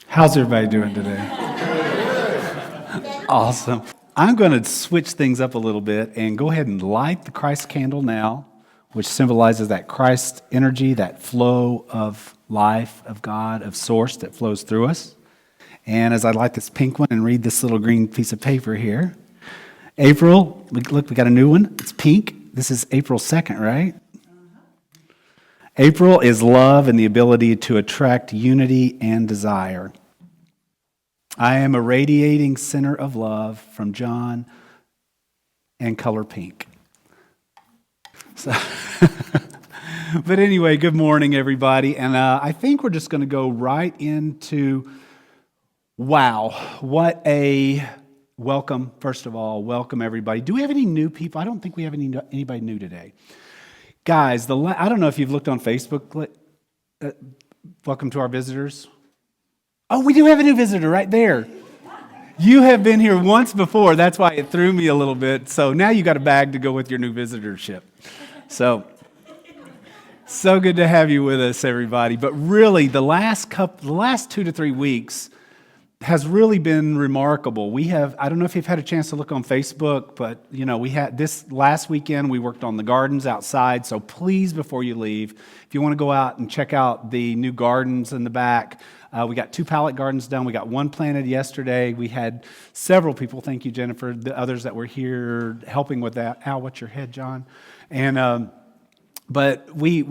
How's everybody doing today? Awesome. I'm going to switch things up a little bit and go ahead and light the Christ candle now, which symbolizes that Christ energy, that flow of life, of God, of source that flows through us. And as I light this pink one and read this little green piece of paper here, April, look, we got a new one. It's pink. This is April 2nd, right? April is love and the ability to attract unity and desire. I am a radiating center of love from John and color pink. So, but anyway, good morning, everybody. And I think we're just going to go right into, wow, what a welcome. First of all, welcome, everybody. Do we have any new people? I don't think we have anybody new today. Guys, I don't know if you've looked on Facebook. Welcome to our visitors. Oh, we do have a new visitor right there. You have been here once before. That's why it threw me a little bit. So now you got a bag to go with your new visitorship. So good to have you with us, everybody. But really, the last 2 to 3 weeks has really been remarkable. I don't know if you've had a chance to look on Facebook, but we had this last weekend, we worked on the gardens outside. So please, before you leave, if you want to go out and check out the new gardens in the back, we got 2 pallet gardens done. We got 1 planted yesterday. We had several people, thank you, Jennifer, the others that were here helping with that. Al, what's your head, John? And but we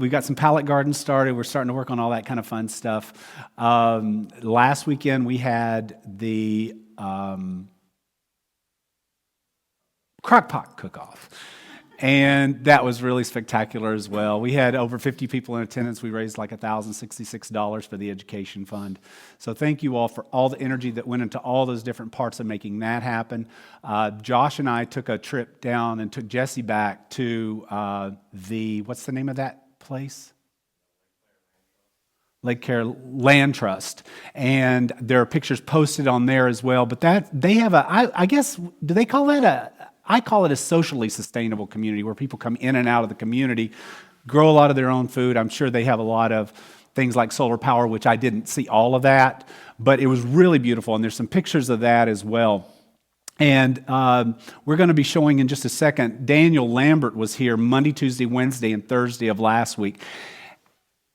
got some pallet gardens started. We're starting to work on all that kind of fun stuff. Last weekend we had the crock pot cook-off. And that was really spectacular as well. We had over 50 people in attendance. We raised like $1,066 for the education fund. So thank you all for all the energy that went into all those different parts of making that happen. Josh and I took a trip down and took Jesse back to what's the name of that place? Lake Care Land Trust. And there are pictures posted on there as well. But they have I guess, do they call that I call it a socially sustainable community where people come in and out of the community, grow a lot of their own food. I'm sure they have a lot of things like solar power, which I didn't see all of that, but it was really beautiful. And there's some pictures of that as well. And we're going to be showing in just a second. Daniel Lambert was here Monday, Tuesday, Wednesday, and Thursday of last week.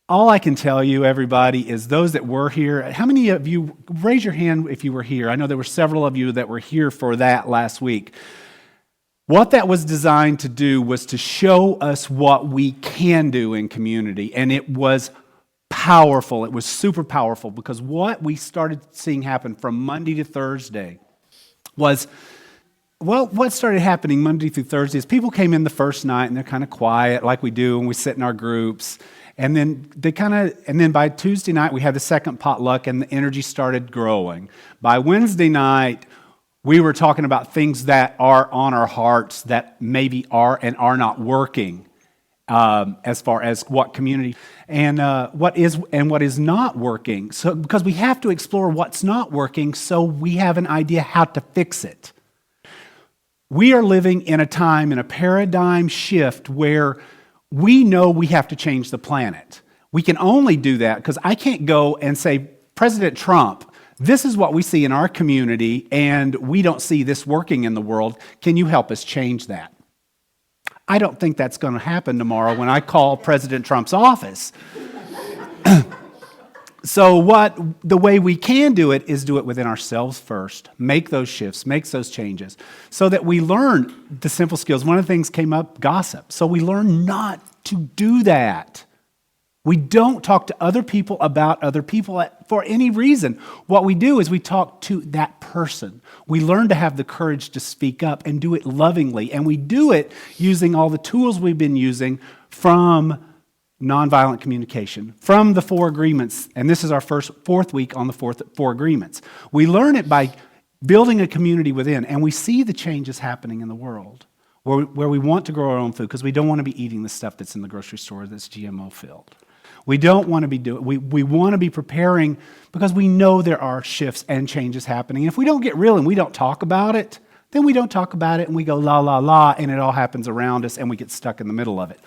All I can tell you, everybody, is those that were here, how many of you, raise your hand if you were here. I know there were several of you that were here for that last week. What that was designed to do was to show us what we can do in community, and it was powerful. It was super powerful because what we started seeing happen from Monday to Thursday was, what started happening Monday through Thursday is people came in the first night and they're kind of quiet like we do when we sit in our groups, and then by Tuesday night we had the second potluck and the energy started growing. By Wednesday night, we were talking about things that are on our hearts that maybe are and are not working as far as what community and what is not working. So because we have to explore what's not working so we have an idea how to fix it. We are living in a time, in a paradigm shift where we know we have to change the planet. We can only do that because I can't go and say, President Trump, this is what we see in our community, and we don't see this working in the world. Can you help us change that? I don't think that's going to happen tomorrow when I call President Trump's office. So the way we can do it is do it within ourselves first. Make those shifts, make those changes, so that we learn the simple skills. One of the things came up, gossip. So we learn not to do that. We don't talk to other people about other people for any reason. What we do is we talk to that person. We learn to have the courage to speak up and do it lovingly. And we do it using all the tools we've been using from nonviolent communication, from the 4 agreements. And this is our fourth week on the 4 agreements. We learn it by building a community within, and we see the changes happening in the world where we want to grow our own food because we don't want to be eating the stuff that's in the grocery store that's GMO filled. We don't want to be doing, we want to be preparing because we know there are shifts and changes happening. And if we don't get real and we don't talk about it, then we don't talk about it and we go la, la, la, and it all happens around us and we get stuck in the middle of it.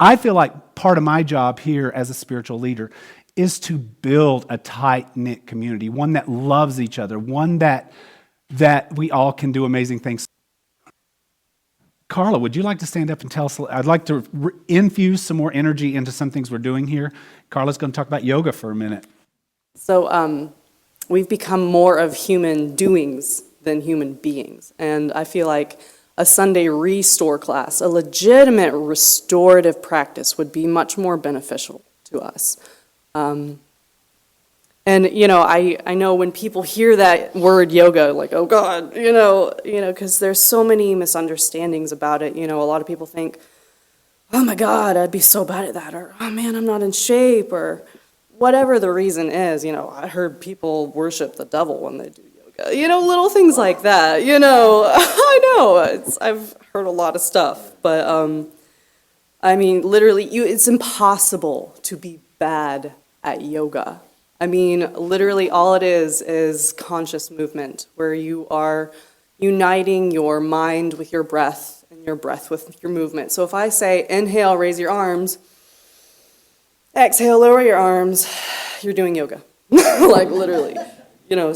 I feel like part of my job here as a spiritual leader is to build a tight-knit community, one that loves each other, one that we all can do amazing things. Carla, would you like to stand up and tell us? I'd like to infuse some more energy into some things we're doing here. Carla's going to talk about yoga for a minute. So we've become more of human doings than human beings. And I feel like a Sunday restore class, a legitimate restorative practice, would be much more beneficial to us. And, I know when people hear that word yoga, like, oh God, because there's so many misunderstandings about it. A lot of people think, oh my God, I'd be so bad at that, or oh man, I'm not in shape, or whatever the reason is. I heard people worship the devil when they do yoga, little things like that, I know, I've heard a lot of stuff, but literally, it's impossible to be bad at yoga. Literally all it is conscious movement, where you are uniting your mind with your breath and your breath with your movement. So if I say, inhale, raise your arms, exhale, lower your arms, you're doing yoga, like literally, and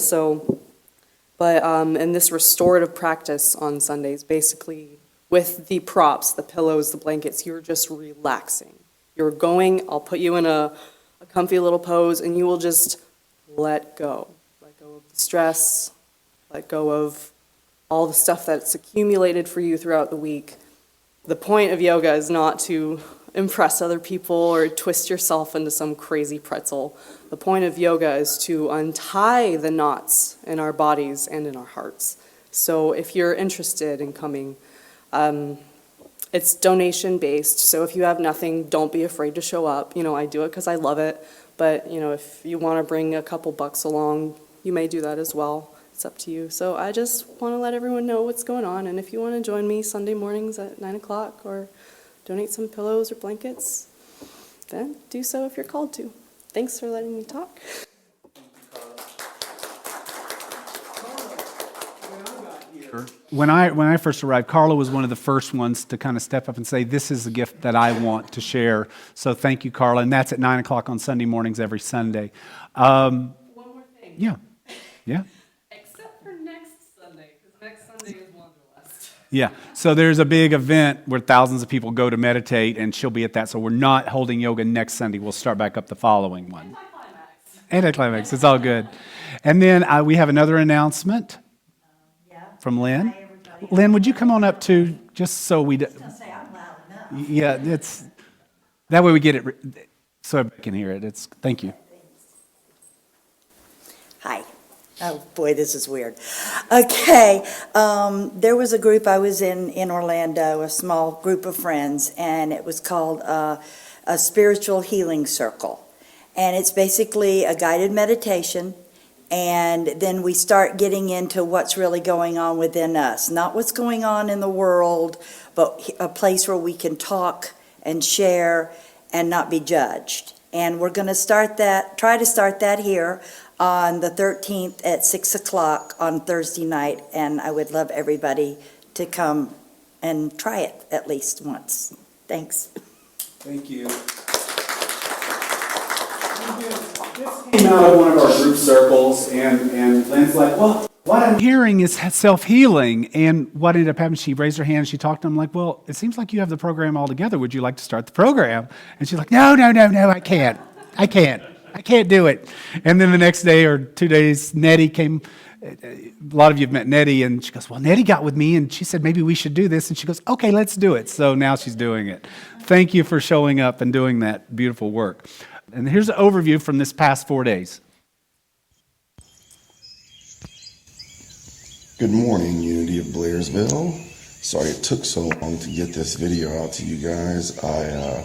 this restorative practice on Sundays, basically with the props, the pillows, the blankets, you're just relaxing. You're going, I'll put you in a comfy little pose, and you will just let go. Let go of the stress, let go of all the stuff that's accumulated for you throughout the week. The point of yoga is not to impress other people or twist yourself into some crazy pretzel. The point of yoga is to untie the knots in our bodies and in our hearts. So if you're interested in coming, it's donation-based, so if you have nothing, don't be afraid to show up. I do it because I love it, but, if you want to bring a couple bucks along, you may do that as well. It's up to you. So I just want to let everyone know what's going on, and if you want to join me Sunday mornings at 9 o'clock or donate some pillows or blankets, then do so if you're called to. Thanks for letting me talk. When I first arrived, Carla was one of the first ones to kind of step up and say, this is a gift that I want to share. So thank you, Carla. And that's at 9 o'clock on Sunday mornings every Sunday. One more thing. Yeah. Except for next Sunday, because next Sunday is Wanderlust. Yeah. So there's a big event where thousands of people go to meditate, and she'll be at that. So we're not holding yoga next Sunday. We'll start back up the following one. Anticlimax. It's all good. And then we have another announcement from Lynn. Hi, everybody. Lynn, would you come on up too, just so we... I was going to say, I'm loud enough. Yeah, that way we get it so everybody can hear it. Thank you. Hi. Oh, boy, this is weird. Okay, there was a group I was in Orlando, a small group of friends, and it was called a Spiritual Healing Circle. And it's basically a guided meditation, and then we start getting into what's really going on within us. Not what's going on in the world, but a place where we can talk and share and not be judged. And we're going to try to start that here on the 13th at 6 o'clock on Thursday night. And I would love everybody to come and try it at least once. Thanks. Thank you. This came out of one of our group circles, and Lynn's like, well, what I'm hearing is self-healing. And what ended up happening, she raised her hand, she talked to him like, well, it seems like you have the program all together. Would you like to start the program? And she's like, no, I can't do it. And then the next day or 2 days, Nettie came. A lot of you have met Nettie, and she goes, well, Nettie got with me, and she said, maybe we should do this. And she goes, okay, let's do it. So now she's doing it. Thank you for showing up and doing that beautiful work. And here's an overview from this past 4 days. Good morning, Unity of Blairsville. Sorry it took so long to get this video out to you guys. I've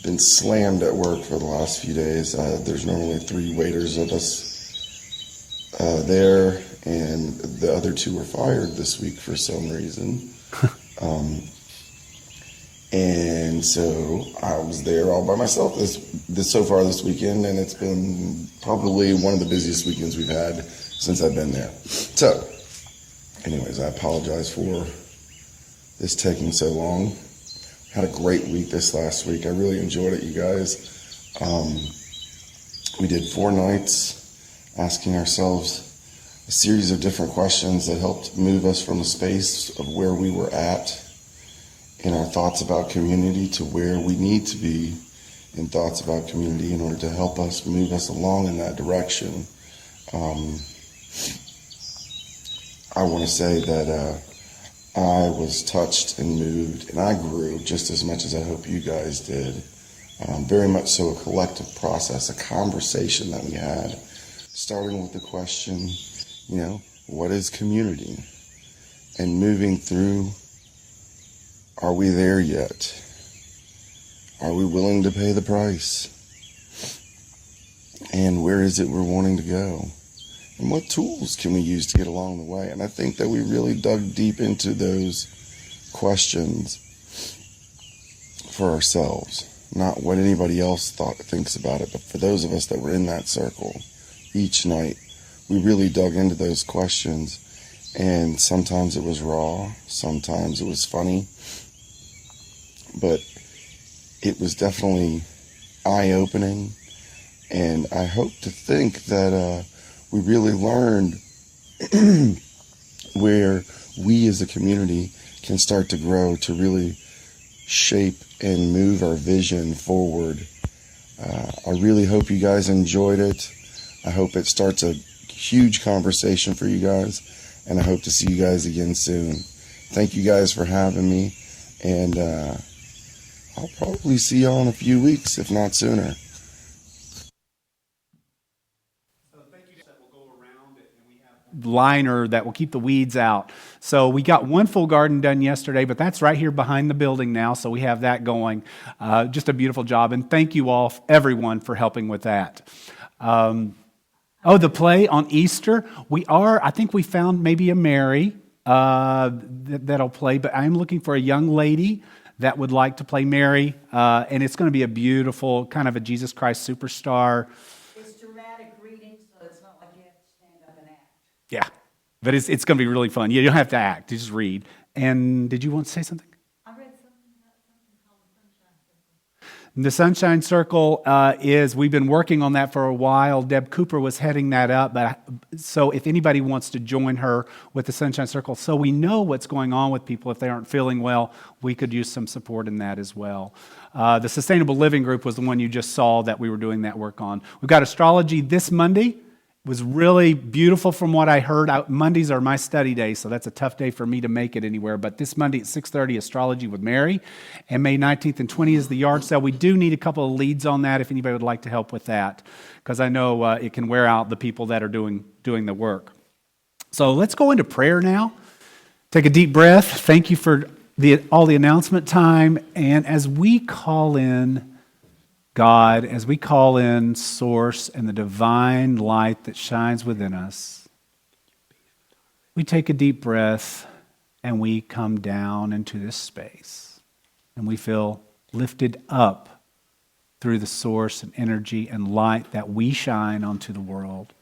been slammed at work for the last few days. There's normally 3 waiters of us there, and the other 2 were fired this week for some reason. And so I was there all by myself so far this weekend, and it's been probably one of the busiest weekends we've had since I've been there. So, anyways, I apologize for this taking so long. Had a great week this last week. I really enjoyed it, you guys. We did 4 nights asking ourselves a series of different questions that helped move us from a space of where we were at in our thoughts about community to where we need to be in thoughts about community in order to help us move us along in that direction. I want to say that I was touched and moved, and I grew just as much as I hope you guys did. Very much so a collective process, a conversation that we had, starting with the question, what is community? And moving through, are we there yet? Are we willing to pay the price? And where is it we're wanting to go? And what tools can we use to get along the way? And I think that we really dug deep into those questions for ourselves. Not what anybody else thinks about it, but for those of us that were in that circle each night, we really dug into those questions. And sometimes it was raw, sometimes it was funny, but it was definitely eye-opening. And I hope to think that we really learned where we as a community can start to grow to really shape and move our vision forward. I really hope you guys enjoyed it. I hope it starts a huge conversation for you guys, and I hope to see you guys again soon. Thank you guys for having me, and I'll probably see y'all in a few weeks, if not sooner. Liner that will keep the weeds out. So we got one full garden done yesterday, but that's right here behind the building now, so we have that going. Just a beautiful job, and thank you all, everyone, for helping with that. The play on Easter, I think we found maybe a Mary that'll play, but I'm looking for a young lady that would like to play Mary, and it's going to be a beautiful, kind of a Jesus Christ superstar. It's dramatic reading, so it's not like you have to stand up and act. Yeah, but it's going to be really fun. You don't have to act, you just read. And did you want to say something? I read something called The Sunshine Circle we've been working on that for a while. Deb Cooper was heading that up. So if anybody wants to join her with the Sunshine Circle, so we know what's going on with people if they aren't feeling well, we could use some support in that as well. The Sustainable Living Group was the one you just saw that we were doing that work on. We've got astrology this Monday. It was really beautiful from what I heard. Mondays are my study day, so that's a tough day for me to make it anywhere. But this Monday at 6:30, Astrology with Mary. And May 19th and 20th is the yard sale. We do need a couple of leads on that if anybody would like to help with that, because I know it can wear out the people that are doing the work. So let's go into prayer now. Take a deep breath. Thank you for all the announcement time. And as we call in God, as we call in Source and the divine light that shines within us, we take a deep breath and we come down into this space and we feel lifted up through the source and energy and light that we shine onto the world.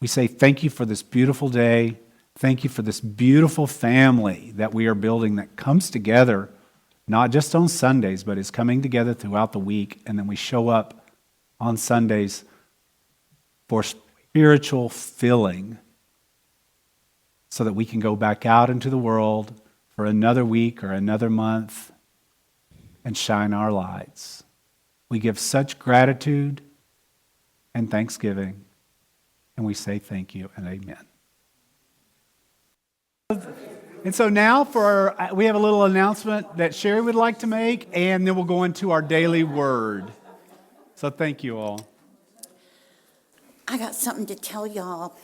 We say thank you for this beautiful day. Thank you for this beautiful family that we are building that comes together not just on Sundays, but is coming together throughout the week, and then we show up on Sundays for spiritual filling so that we can go back out into the world for another week or another month and shine our lights. We give such gratitude and thanksgiving, and we say thank you and amen. And so now we have a little announcement that Sherry would like to make, and then we'll go into our daily word. So thank you all. I got something to tell y'all.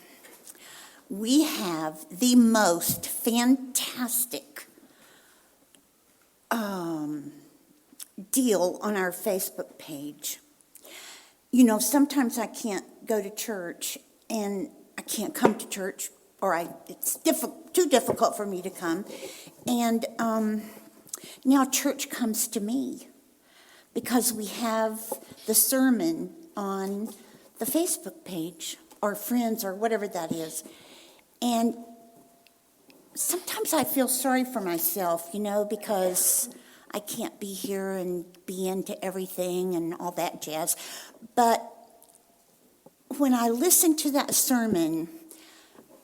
We have the most fantastic deal on our Facebook page. Sometimes I can't go to church, and I can't come to church, or it's too difficult for me to come. And now church comes to me because we have the sermon on the Facebook page, or Friends, or whatever that is. And sometimes I feel sorry for myself, because I can't be here and be into everything and all that jazz. But when I listened to that sermon,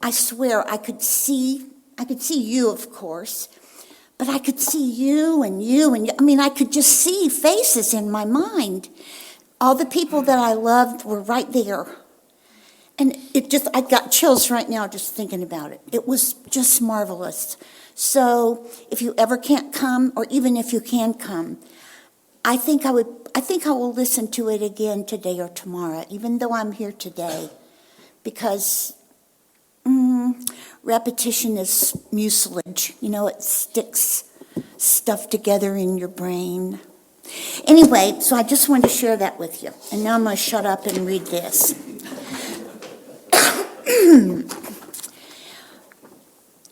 I swear I could see you, of course, but I could see you and you and you. I mean, I could just see faces in my mind. All the people that I loved were right there. And I got chills right now just thinking about it. It was just marvelous. So if you ever can't come, or even if you can come, I think I will listen to it again today or tomorrow, even though I'm here today, because repetition is mucilage. You know, it sticks stuff together in your brain. Anyway, so I just wanted to share that with you. And now I'm going to shut up and read this.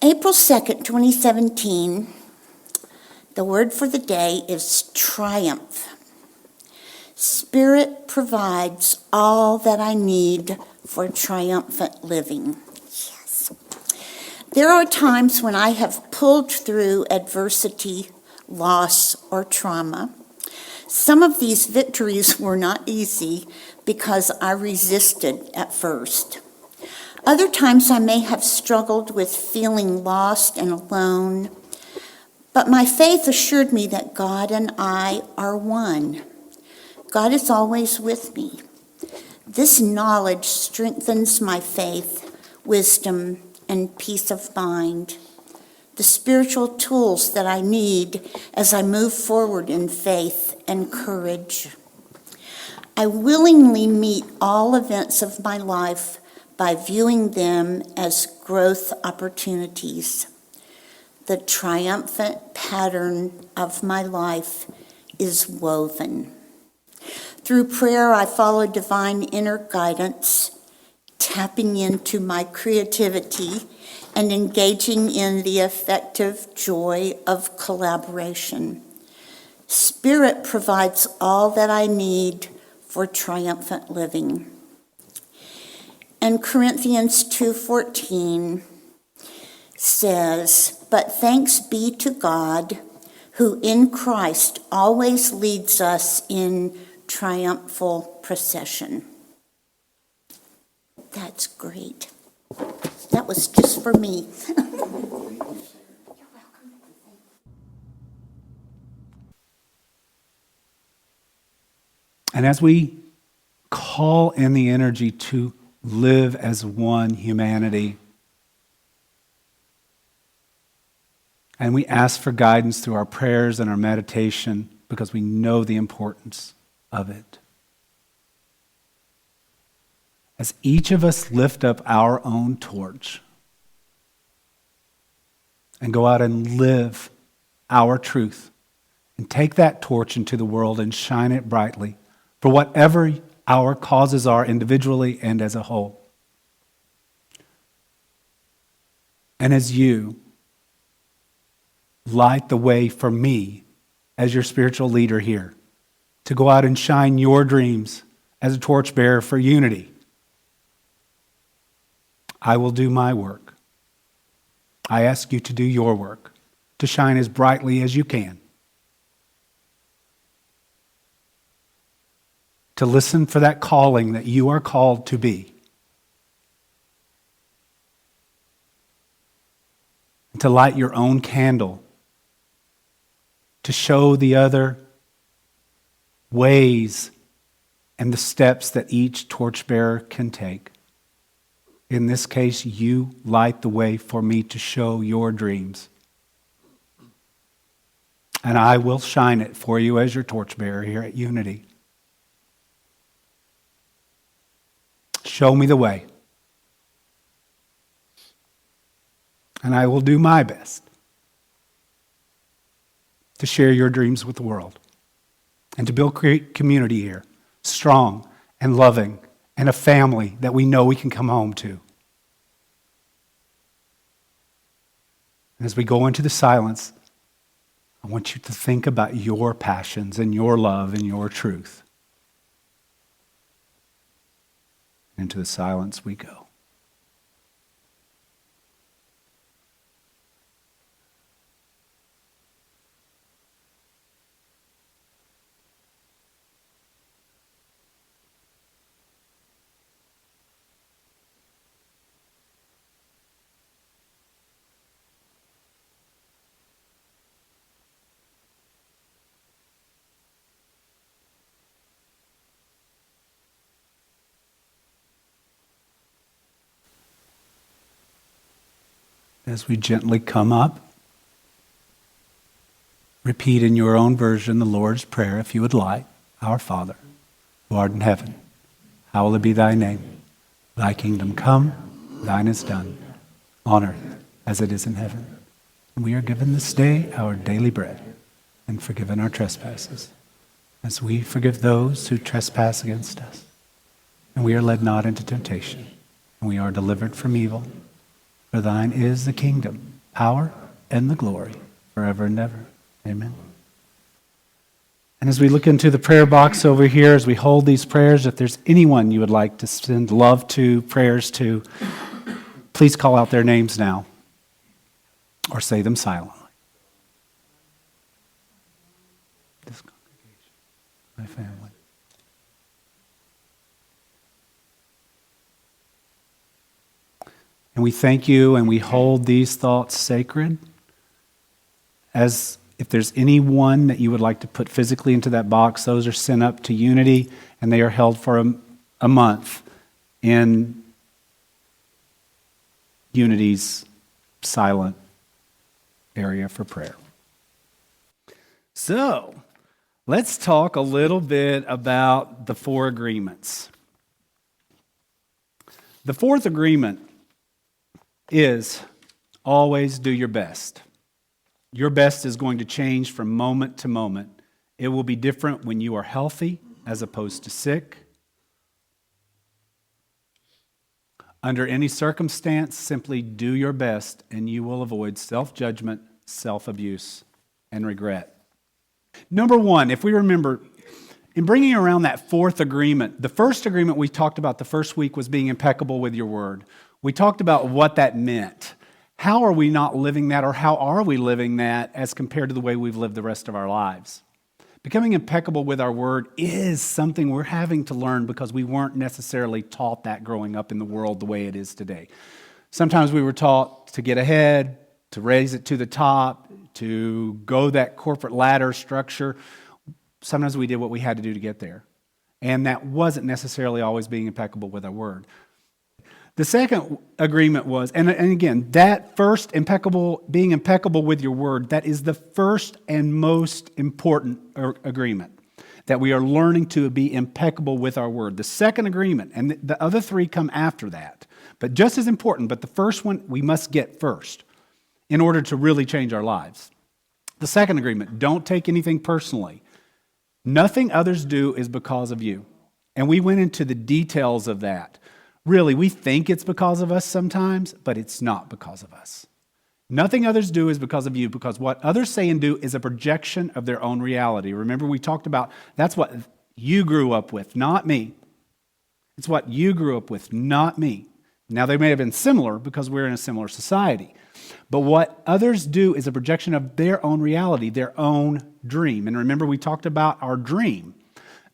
April 2nd, 2017, the word for the day is triumph. Spirit provides all that I need for triumphant living. Yes. There are times when I have pulled through adversity, loss, or trauma. Some of these victories were not easy because I resisted at first. Other times I may have struggled with feeling lost and alone, but my faith assured me that God and I are one. God is always with me. This knowledge strengthens my faith, wisdom, and peace of mind, the spiritual tools that I need as I move forward in faith and courage. I willingly meet all events of my life by viewing them as growth opportunities. The triumphant pattern of my life is woven. Through prayer, I follow divine inner guidance, tapping into my creativity and engaging in the effective joy of collaboration. Spirit provides all that I need for triumphant living. And Corinthians 2:14 says, "But thanks be to God, who in Christ always leads us in triumphal procession." That's great. That was just for me. And as we call in the energy to live as one humanity, and we ask for guidance through our prayers and our meditation because we know the importance of it. As each of us lift up our own torch and go out and live our truth and take that torch into the world and shine it brightly for whatever our causes are individually and as a whole. And as you light the way for me as your spiritual leader here to go out and shine your dreams as a torchbearer for unity, I will do my work. I ask you to do your work, to shine as brightly as you can, to listen for that calling that you are called to be, and to light your own candle, to show the other ways and the steps that each torchbearer can take. In this case, you light the way for me to show your dreams. And I will shine it for you as your torchbearer here at Unity. Show me the way. And I will do my best to share your dreams with the world and to build community here, strong and loving, and a family that we know we can come home to. And as we go into the silence, I want you to think about your passions and your love and your truth. Into the silence we go. As we gently come up, repeat in your own version the Lord's Prayer if you would like. Our Father, who art in heaven, hallowed be thy name. Thy kingdom come, thine is done, on earth as it is in heaven. And we are given this day our daily bread, and forgiven our trespasses, as we forgive those who trespass against us. And we are led not into temptation, and we are delivered from evil. For thine is the kingdom, power, and the glory, forever and ever. Amen. And as we look into the prayer box over here, as we hold these prayers, if there's anyone you would like to send love to, prayers to, please call out their names now or say them silently. This congregation, my family. And we thank you and we hold these thoughts sacred. As if there's anyone that you would like to put physically into that box, those are sent up to Unity and they are held for a month in Unity's silent area for prayer. So, let's talk a little bit about the 4 agreements. The 4th agreement is always do your best. Your best is going to change from moment to moment. It will be different when you are healthy as opposed to sick. Under any circumstance, simply do your best and you will avoid self-judgment, self-abuse, and regret. Number 1, if we remember, in bringing around that 4th agreement, the first agreement we talked about the first week was being impeccable with your word. We talked about what that meant. How are we not living that, or how are we living that as compared to the way we've lived the rest of our lives? Becoming impeccable with our word is something we're having to learn because we weren't necessarily taught that growing up in the world the way it is today. Sometimes we were taught to get ahead, to raise it to the top, to go that corporate ladder structure. Sometimes we did what we had to do to get there. And that wasn't necessarily always being impeccable with our word. The second agreement was, and again, that first being impeccable with your word, that is the first and most important agreement, that we are learning to be impeccable with our word. The second agreement, and the other 3 come after that, but just as important, but the first one we must get first in order to really change our lives. The second agreement, don't take anything personally. Nothing others do is because of you. And we went into the details of that. Really, we think it's because of us sometimes, but it's not because of us. Nothing others do is because of you, because what others say and do is a projection of their own reality. Remember, we talked about that's what you grew up with, not me. It's what you grew up with, not me. Now, they may have been similar because we're in a similar society. But what others do is a projection of their own reality, their own dream. And remember, we talked about our dream.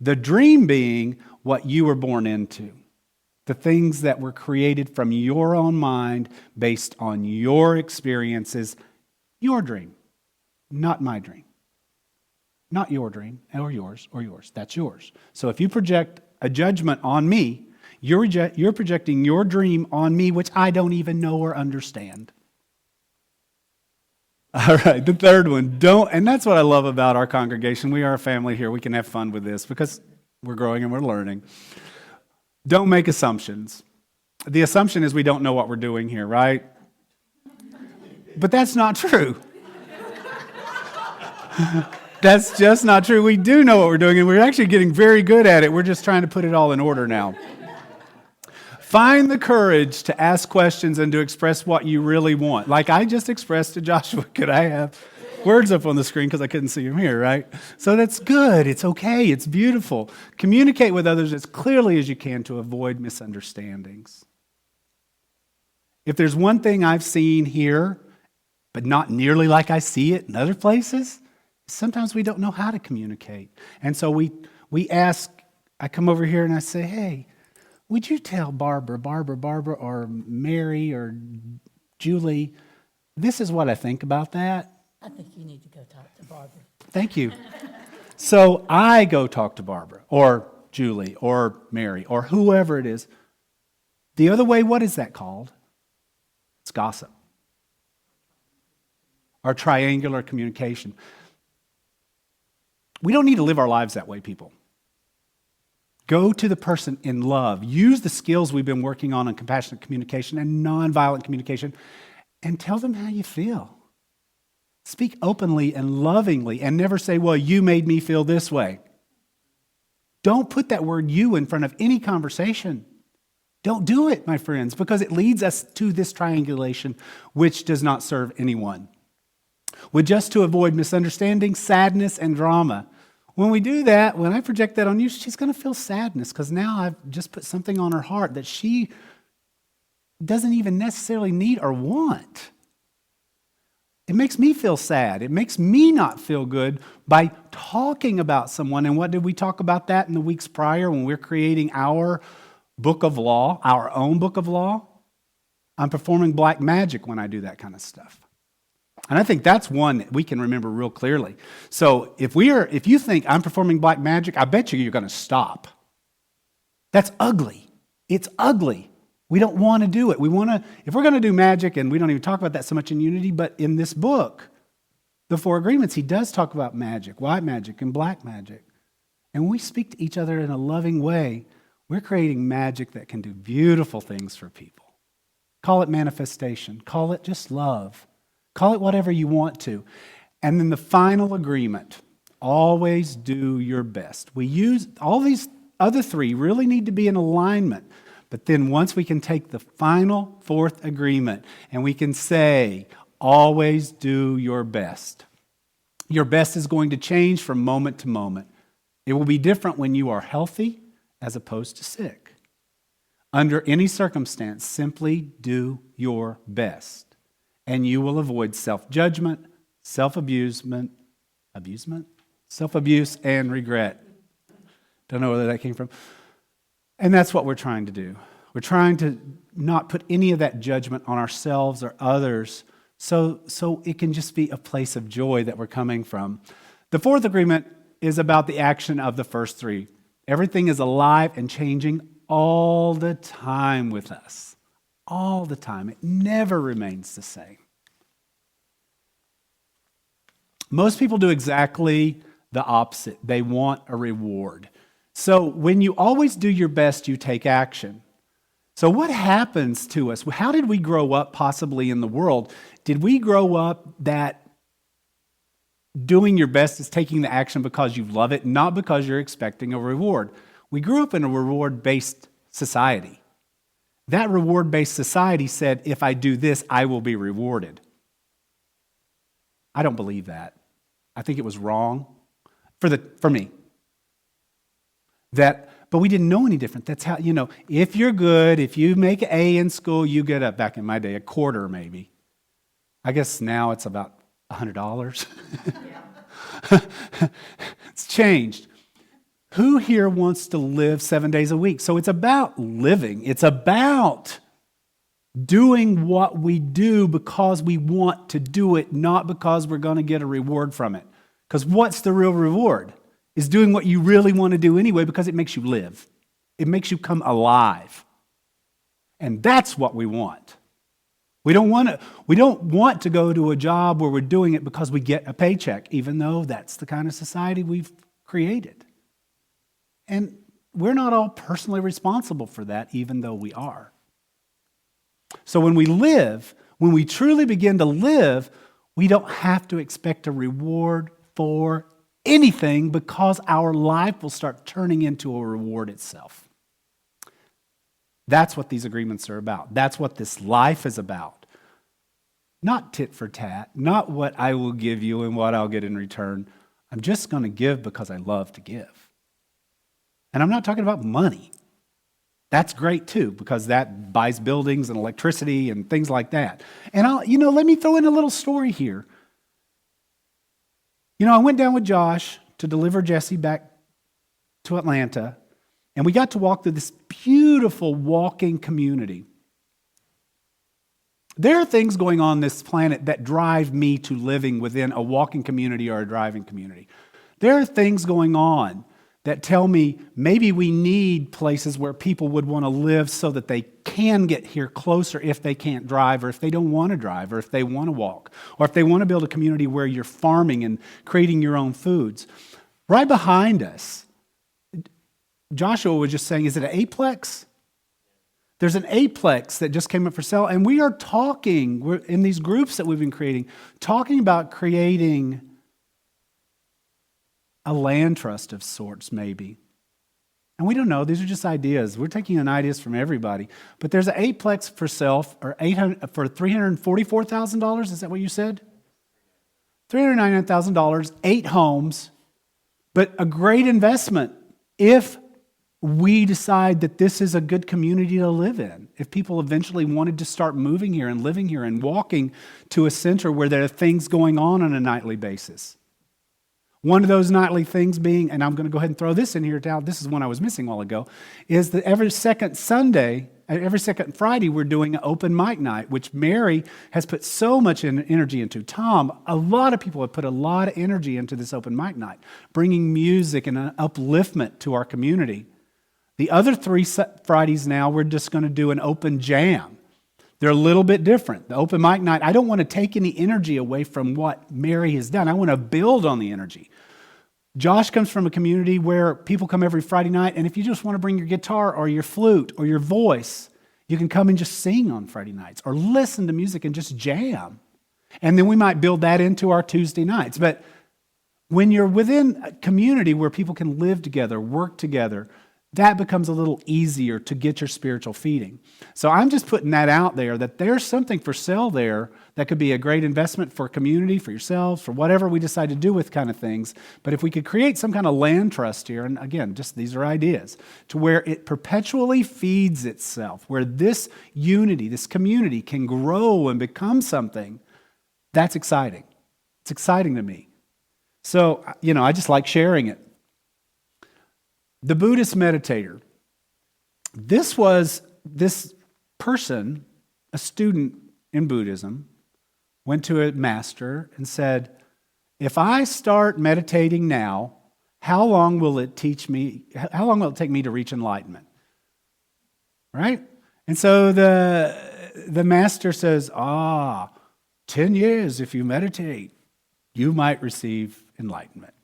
The dream being what you were born into. The things that were created from your own mind based on your experiences. Your dream, not my dream. Not your dream, or yours, or yours. That's yours. So if you project a judgment on me, you're projecting your dream on me, which I don't even know or understand. All right, the third one, and that's what I love about our congregation. We are a family here. We can have fun with this because we're growing and we're learning. Don't make assumptions. The assumption is we don't know what we're doing here, right? But that's not true. That's just not true. We do know what we're doing, and we're actually getting very good at it. We're just trying to put it all in order now. Find the courage to ask questions and to express what you really want. Like I just expressed to Joshua. Could I have words up on the screen because I couldn't see him here, right? So that's good. It's okay. It's beautiful. Communicate with others as clearly as you can to avoid misunderstandings. If there's one thing I've seen here, but not nearly like I see it in other places, sometimes we don't know how to communicate. And so we ask, I come over here and I say, hey, would you tell Barbara, or Mary, or Julie, this is what I think about that? I think you need to go talk to Barbara. Thank you. So I go talk to Barbara, or Julie, or Mary, or whoever it is. The other way, what is that called? It's gossip. our triangular communication. We don't need to live our lives that way, people. Go to the person in love. Use the skills we've been working on compassionate communication and nonviolent communication, and tell them how you feel. Speak openly and lovingly, and never say, well, you made me feel this way. Don't put that word you in front of any conversation. Don't do it, my friends, because it leads us to this triangulation, which does not serve anyone. Just to avoid misunderstanding, sadness, and drama. When we do that, when I project that on you, she's going to feel sadness because now I've just put something on her heart that she doesn't even necessarily need or want. It makes me feel sad. It makes me not feel good by talking about someone. And what did we talk about that in the weeks prior when we're creating our book of law, our own book of law? I'm performing black magic when I do that kind of stuff. And I think that's one that we can remember real clearly. So if you think I'm performing black magic, I bet you're going to stop. That's ugly. It's ugly. We don't want to do it. If we're going to do magic, and we don't even talk about that so much in Unity, but in this book, the Four Agreements, he does talk about magic, white magic and black magic. And when we speak to each other in a loving way, we're creating magic that can do beautiful things for people. Call it manifestation. Call it just love. Call it whatever you want to. And then the final agreement, always do your best. We use all these other three really need to be in alignment. But then once we can take the final fourth agreement and we can say, always do your best. Your best is going to change from moment to moment. It will be different when you are healthy as opposed to sick. Under any circumstance, simply do your best. And you will avoid self-judgment, self-abuse, and regret. Don't know where that came from. And that's what we're trying to do. We're trying to not put any of that judgment on ourselves or others so it can just be a place of joy that we're coming from. The fourth agreement is about the action of the first three. Everything is alive and changing all the time with us. All the time. It never remains the same. Most people do exactly the opposite. They want a reward. So when you always do your best, you take action. So what happens to us? How did we grow up possibly in the world? Did we grow up that doing your best is taking the action because you love it, not because you're expecting a reward? We grew up in a reward-based society. That reward-based society said, if I do this, I will be rewarded. I don't believe that. I think it was wrong for me. But we didn't know any different. That's how, if you're good, if you make an A in school, you get back in my day, a quarter maybe. I guess now it's about $100. It's changed. Who here wants to live 7 days a week? So it's about living. It's about doing what we do because we want to do it, not because we're going to get a reward from it. Because what's the real reward? Is doing what you really want to do anyway because it makes you live. It makes you come alive. And that's what we want. We don't want to go to a job where we're doing it because we get a paycheck, even though that's the kind of society we've created. And we're not all personally responsible for that, even though we are. So when we truly begin to live, we don't have to expect a reward for anything because our life will start turning into a reward itself. That's what these agreements are about. That's what this life is about. Not tit for tat, not what I will give you and what I'll get in return. I'm just going to give because I love to give. And I'm not talking about money. That's great too, because that buys buildings and electricity and things like that. And let me throw in a little story here. I went down with Josh to deliver Jesse back to Atlanta, and we got to walk through this beautiful walking community. There are things going on this planet that drive me to living within a walking community or a driving community. There are things going on that tell me maybe we need places where people would want to live so that they can get here closer if they can't drive, or if they don't want to drive, or if they want to walk, or if they want to build a community where you're farming and creating your own foods. Right behind us, Joshua was just saying, is it an eightplex? There's an eightplex that just came up for sale, and we're in these groups that we've been creating, talking about creating a land trust of sorts, maybe. And we don't know. These are just ideas. We're taking in ideas from everybody. But there's an eightplex for sale for $344,000. Is that what you said? $399,000, 8 homes, but a great investment if we decide that this is a good community to live in. If people eventually wanted to start moving here and living here and walking to a center where there are things going on a nightly basis. One of those nightly things being, and I'm going to go ahead and throw this in here now, this is one I was missing a while ago, is that every second Friday, we're doing an open mic night, which Mary has put so much energy into. Tom, a lot of people have put a lot of energy into this open mic night, bringing music and an upliftment to our community. The other 3 Fridays now, we're just going to do an open jam. They're a little bit different. The open mic night, I don't want to take any energy away from what Mary has done. I want to build on the energy. Josh comes from a community where people come every Friday night, and if you just want to bring your guitar or your flute or your voice, you can come and just sing on Friday nights or listen to music and just jam. And then we might build that into our Tuesday nights. But when you're within a community where people can live together, work together, that becomes a little easier to get your spiritual feeding. So I'm just putting that out there, that there's something for sale there that could be a great investment for community, for yourselves, for whatever we decide to do with kind of things. But if we could create some kind of land trust here, and again, just these are ideas, to where it perpetually feeds itself, where this unity, this community can grow and become something, that's exciting. It's exciting to me. So, I just like sharing it. The Buddhist meditator. This person, a student in Buddhism, went to a master and said, if I start meditating now, how long will it take me to reach enlightenment? Right? And so the master says, 10 years if you meditate, you might receive enlightenment.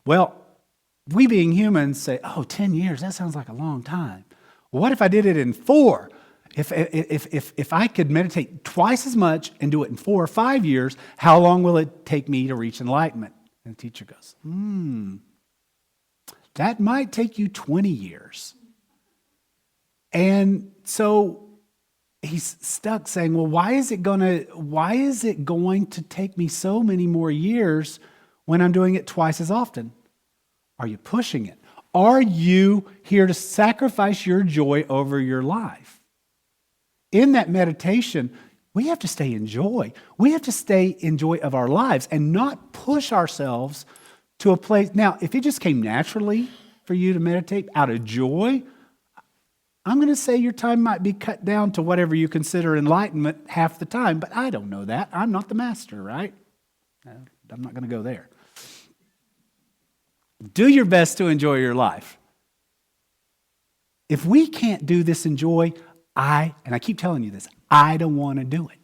Well, we being humans say, 10 years, that sounds like a long time. Well, what if I did it in 4? If I could meditate twice as much and do it in 4 or 5 years, how long will it take me to reach enlightenment? And the teacher goes, that might take you 20 years. And so he's stuck saying, well, why is it going to take me so many more years when I'm doing it twice as often? Are you pushing it? Are you here to sacrifice your joy over your life? In that meditation, we have to stay in joy. We have to stay in joy of our lives and not push ourselves to a place. Now, if it just came naturally for you to meditate out of joy, I'm going to say your time might be cut down to whatever you consider enlightenment half the time, but I don't know that. I'm not the master, right? I'm not going to go there. Do your best to enjoy your life. If we can't do this in joy, and I keep telling you this, I don't want to do it.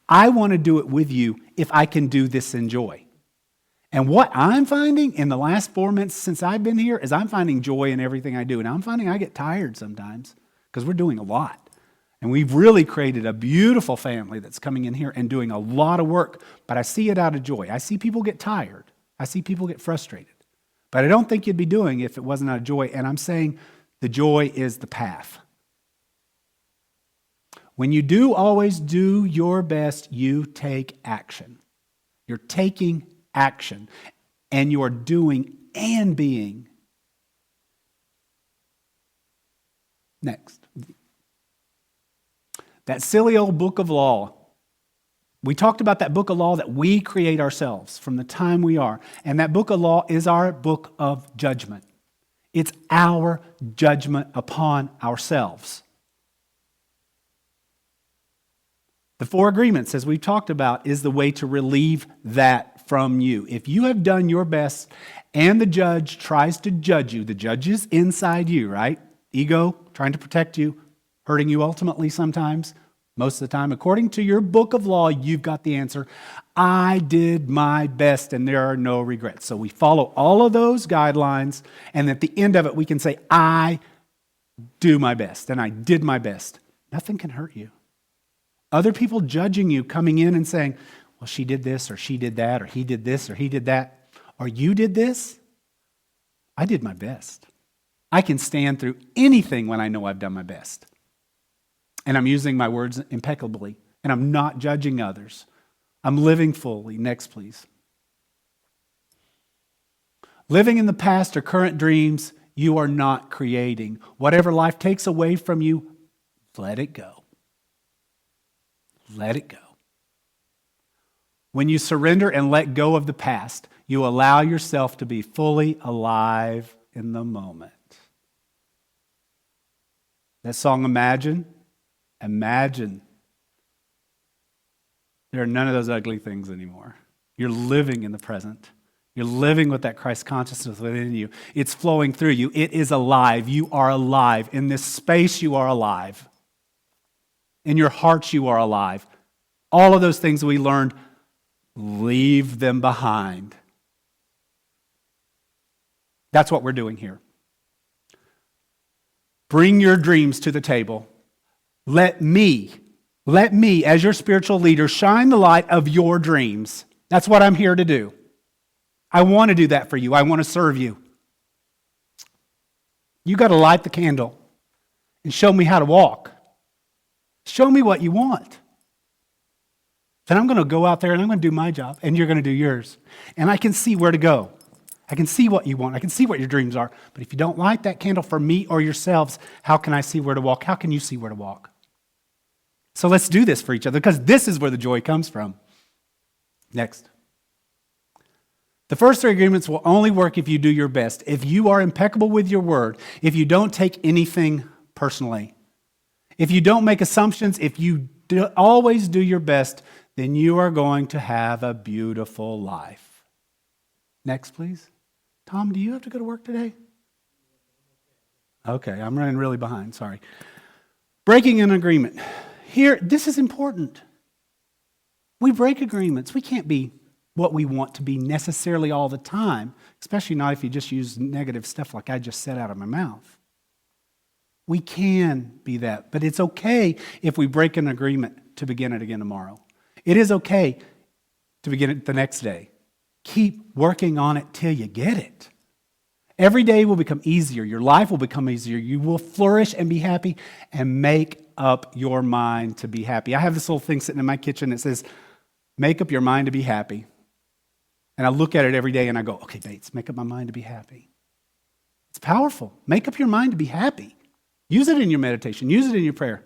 I want to do it with you if I can do this in joy. And what I'm finding in the last 4 months since I've been here is I'm finding joy in everything I do. And I'm finding I get tired sometimes because we're doing a lot. And we've really created a beautiful family that's coming in here and doing a lot of work. But I see it out of joy. I see people get tired. I see people get frustrated. But I don't think you'd be doing it if it wasn't out of joy. And I'm saying the joy is the path. When you do always do your best, you take action. You're taking action. And you're doing and being. Next. That silly old book of law. We talked about that book of law that we create ourselves from the time we are. And that book of law is our book of judgment. It's our judgment upon ourselves. The 4 agreements, as we've talked about, is the way to relieve that from you. If you have done your best and the judge tries to judge you, the judge is inside you, right? Ego trying to protect you, hurting you ultimately sometimes, most of the time. According to your book of law, you've got the answer. I did my best and there are no regrets. So we follow all of those guidelines, and at the end of it, we can say, I do my best and I did my best. Nothing can hurt you. Other people judging you, coming in and saying, well, she did this or she did that or he did this or he did that or you did this. I did my best. I can stand through anything when I know I've done my best. And I'm using my words impeccably, and I'm not judging others. I'm living fully. Next, please. Living in the past or current dreams, you are not creating. Whatever life takes away from you, let it go. Let it go. When you surrender and let go of the past, you allow yourself to be fully alive in the moment. That song, Imagine. Imagine. There are none of those ugly things anymore. You're living in the present. You're living with that Christ consciousness within you. It's flowing through you. It is alive. You are alive. In this space, you are alive. In your hearts, you are alive. All of those things we learned, leave them behind. That's what we're doing here. Bring your dreams to the table. Let me, as your spiritual leader, shine the light of your dreams. That's what I'm here to do. I want to do that for you. I want to serve you. You got to light the candle and show me how to walk. Show me what you want. Then I'm going to go out there and I'm going to do my job and you're going to do yours. And I can see where to go. I can see what you want. I can see what your dreams are. But if you don't light that candle for me or yourselves, how can I see where to walk? How can you see where to walk? So let's do this for each other, because this is where the joy comes from. Next. The first three agreements will only work if you do your best, if you are impeccable with your word, if you don't take anything personally, if you don't make assumptions, if you always do your best, then you are going to have a beautiful life. Next, please. Tom, do you have to go to work today? Okay, I'm running really behind, sorry. Breaking an agreement. Here, this is important. We break agreements. We can't be what we want to be necessarily all the time, especially not if you just use negative stuff like I just said out of my mouth. We can be that, but it's okay if we break an agreement to begin it again tomorrow. It is okay to begin it the next day. Keep working on it till you get it. Every day will become easier. Your life will become easier. You will flourish and be happy and make up your mind to be happy. I have this little thing sitting in my kitchen that says, make up your mind to be happy. And I look at it every day and I go, okay, Bates, make up my mind to be happy. It's powerful. Make up your mind to be happy. Use it in your meditation. Use it in your prayer.